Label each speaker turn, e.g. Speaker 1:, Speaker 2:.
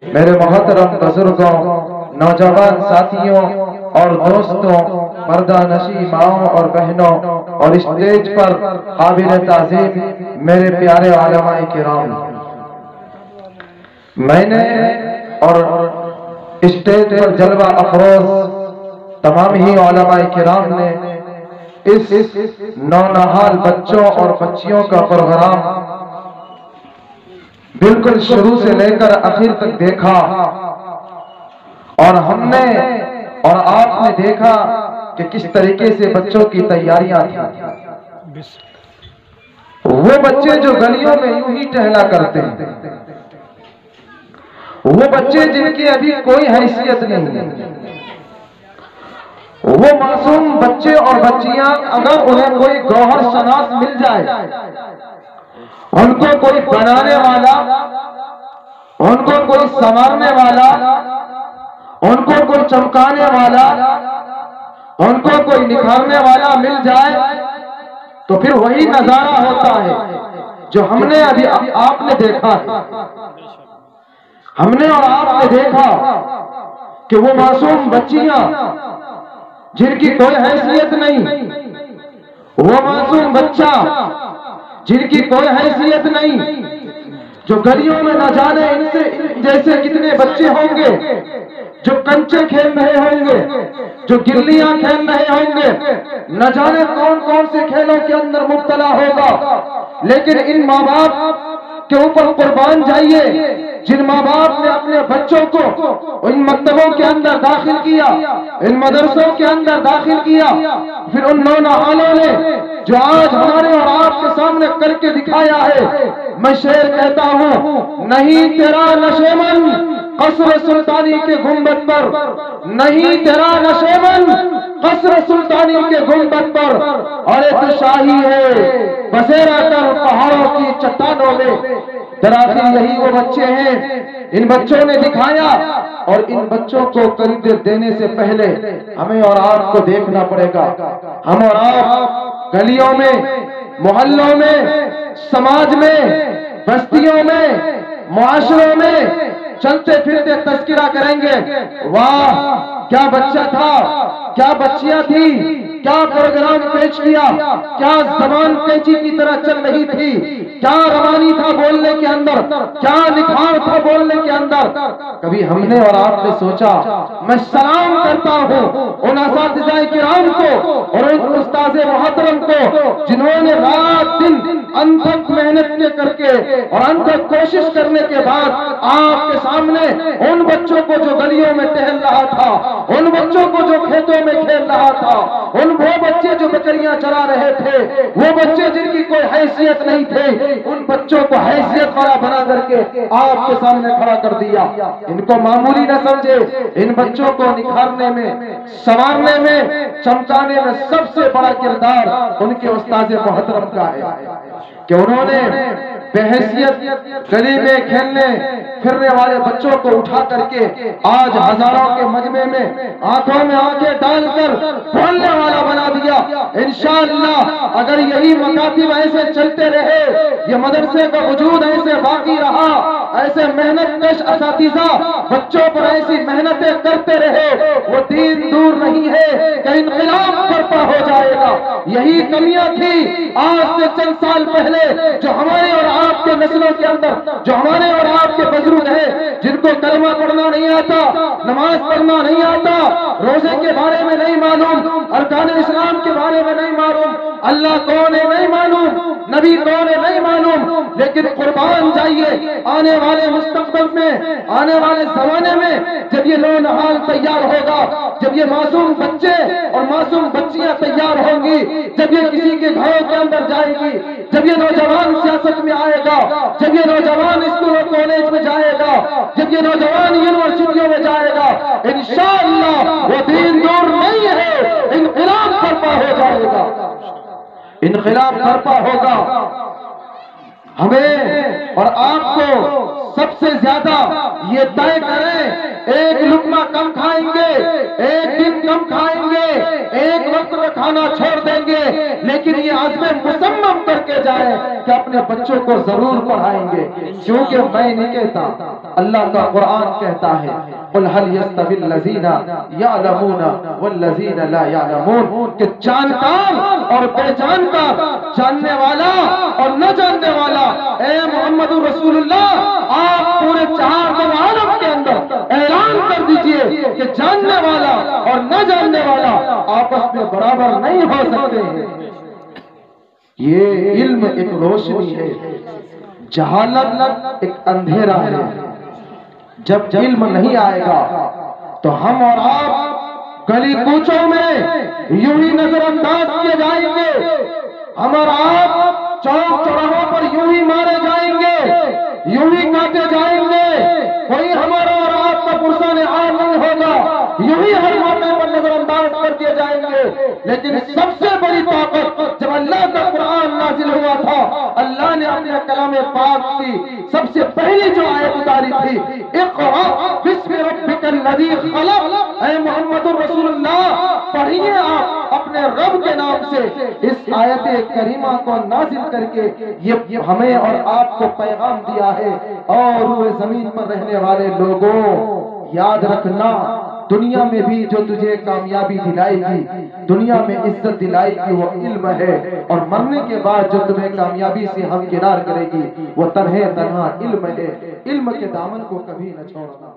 Speaker 1: میرے محترم بزرگوں، نوجوان ساتھیوں اور دوستوں، پردہ نشی ماؤں اور بہنوں، اور اسٹیج پر قابل تعظیم میرے پیارے علماء کرام، میں نے اور اسٹیج پر جلوہ افروز تمام ہی علماء کرام نے اس نونہال بچوں اور بچیوں کا پروگرام بالکل شروع سے لے کر آخر تک دیکھا، اور ہم نے اور آپ نے دیکھا کہ کس طریقے سے بچوں کی تیاریاں تھیں۔ وہ بچے جو گلیوں میں یوں ہی ٹہلا کرتے ہیں، وہ بچے جن کی ابھی کوئی حیثیت نہیں، وہ معصوم بچے اور بچیاں اگر انہیں کوئی گوہر شناس مل جائے، ان کو کوئی بنانے والا، ان کو کوئی سنوارنے والا، ان کو کوئی چمکانے والا، ان کو کوئی نکھارنے والا مل جائے تو پھر وہی نظارہ ہوتا ہے جو ہم نے ابھی آپ نے دیکھا ہے۔ ہم نے اور آپ نے دیکھا کہ وہ معصوم بچیاں جن کی کوئی حیثیت نہیں، وہ معصوم بچہ جن کی کوئی حیثیت نہیں، جو گلیوں میں نہ جانے ان سے جیسے کتنے بچے ہوں گے جو کنچے کھیل رہے ہوں گے، جو گلیاں کھیل رہے ہوں گے، نہ جانے کون کون سے کھیلوں کے اندر مبتلا ہوگا، لیکن ان ماں باپ کے اوپر قربان جائیے جن ماں باپ نے اپنے بچوں کو ان مکتبوں کے اندر داخل کیا، ان مدرسوں کے اندر داخل کیا، پھر ان نونہالوں نے جو آج ہمارے اور آپ کے سامنے کر کے دکھایا ہے۔ میں شعر کہتا ہوں، نہیں تیرا نشیمن قصر سلطانی کے گنبد پر، نہیں تیرا نشیمن قصر سلطانی کے گنبد پر، اور ایک شاہی ہے بسیرا کر پہاڑوں کی چٹانوں میں۔ دراصل یہی وہ بچے ہیں، ان بچوں نے دکھایا، اور ان بچوں کو قریب دینے سے پہلے ہمیں اور آپ کو دیکھنا پڑے گا۔ ہم اور آپ گلیوں میں، محلوں میں، سماج میں، بستیوں میں، معاشروں میں چلتے پھرتے تذکرہ کریں گے، واہ کیا بچہ تھا، کیا بچیاں تھی، کیا پروگرام پیش کیا، کیا زبان قینچی کی طرح چل رہی تھی، کیا روانی تھا بولنے کے اندر، کیا نکھار تھا بولنے کے اندر۔ کبھی ہم نے اور آپ نے سوچا؟ میں سلام کرتا ہوں ان اساتذہ کرام کو اور ان استاذ محترم کو جنہوں نے رات دن انتھک محنت کر کے اور انتھک کوشش کرنے کے بعد آپ کے سامنے ان بچوں کو جو گلیوں میں ٹہل رہا تھا، ان بچوں کو جو کھیتوں میں کھیل رہا تھا، وہ بچے جو بکریاں چرا رہے تھے، وہ بچے جن کی کوئی حیثیت نہیں تھے، ان بچوں کو حیثیت والا بنا کر کے آپ کے سامنے کھڑا کر دیا۔ ان کو معمولی نہ سمجھے، ان بچوں کو نکھارنے میں، سنوارنے میں، چمکانے میں سب سے بڑا کردار ان کے استاذ محترم کا ہے کہ انہوں نے بحیثیت گلی میں کھیلنے پھرنے والے بچوں کو اٹھا کر کے آج ہزاروں کے مجمع میں آنکھوں میں آنکھیں ڈال کر بولنے والا بنا دیا۔ انشاءاللہ اگر یہی مکاتب ایسے چلتے رہے، یہ مدرسے کا وجود ایسے باقی رہا، ایسے محنت کش اساتذہ بچوں پر ایسی محنتیں کرتے رہے، وہ دین دور نہیں ہے کہ انقلاب برپا ہو جائے گا۔ یہی کمیاں تھی آج سے چند سال پہلے جو ہمارے اور آپ کے نسلوں کے اندر، جو ہمارے اور آپ کے بزرگ ہیں جن کو کلمہ پڑھنا نہیں آتا، نماز پڑھنا نہیں آتا، روزے کے بارے میں نہیں معلوم، ارکان اسلام کے بارے میں نہیں معلوم، اللہ کون ہے نہیں معلوم، نبی کون ہے نہیں معلوم، لیکن قربان جائیے آنے والے مستقبل میں، آنے والے زمانے میں جب یہ نونہال تیار ہوگا، جب یہ معصوم بچے اور معصوم بچیاں تیار ہوں گی، جب یہ کسی کے گھروں کے اندر جائے گی، جب یہ نوجوان سیاست میں آئے گا، جب یہ نوجوان اسکول اور کالج میں جائے گا، جب یہ نوجوان یونیورسٹیوں میں جائے گا، انشاءاللہ وہ دین دور نہیں ہے، انقلاب برپا ہو جائے گا، انقلاب برپا ہوگا۔ ہمیں اور آپ کو سب سے زیادہ یہ طے کریں، ایک لقمہ کم کھائیں گے، ایک دن کم کھائیں گے، ایک وقت میں کھانا چھوڑ دیں گے، لیکن یہ عزم مصمم کر کے جائیں کہ اپنے بچوں کو ضرور پڑھائیں گے، کیونکہ میں نہیں کہتا، اللہ کا قرآن کہتا ہے قُلْ هَلْ يَسْتَوِي الَّذِينَ يَعْلَمُونَ وَالَّذِينَ لَا يَعْلَمُونَ، کہ جانکار اور بے جانکار، جاننے والا اور نہ جاننے والا، اے محمد رسول اللہ آپ پورے 4 عالم کے اندر اعلان کر دیجئے کہ جاننے والا اور نہ جاننے والا آپس میں برابر نہیں ہو سکتے ہیں۔ یہ علم ایک روشنی ہے، جہالت ایک اندھیرا ہے۔ جب علم نہیں آئے گا تو ہم اور آپ گلی کوچوں میں یوں ہی نظر انداز کیے جائیں گے، ہم اور آپ چوک چوراہوں پر یوں ہی مارے جائیں گے، یوں ہی کاٹے جائیں گے، کوئی ہمارا اور آپ کا پرسان عام نہیں ہوگا، یوں ہی ہر موقع پر نظر انداز کر دیے جائیں گے۔ لیکن سب سے بڑی طاقت جب اللہ کا قرآن نازل ہوا تھا، اللہ نے اپنے کلام پاک کی سب سے پہلی جو آیت اتاری تھی، اقرأ بسم ربک الذی خلق، اے محمد رسول اللہ پڑھیے آپ اپنے رب کے نام سے۔ اس آیت کریمہ کو نازل کر کے یہ ہمیں اور آپ کو پیغام دیا ہے، اور روئے زمین پر رہنے والے لوگوں یاد رکھنا، دنیا میں بھی جو تجھے کامیابی دلائے گی، دنیا میں عزت دلائے گی، وہ علم ہے، اور مرنے کے بعد جو تمہیں کامیابی سے ہمکنار کرے گی وہ تنہا علم ہے۔ علم کے دامن کو کبھی نہ چھوڑنا۔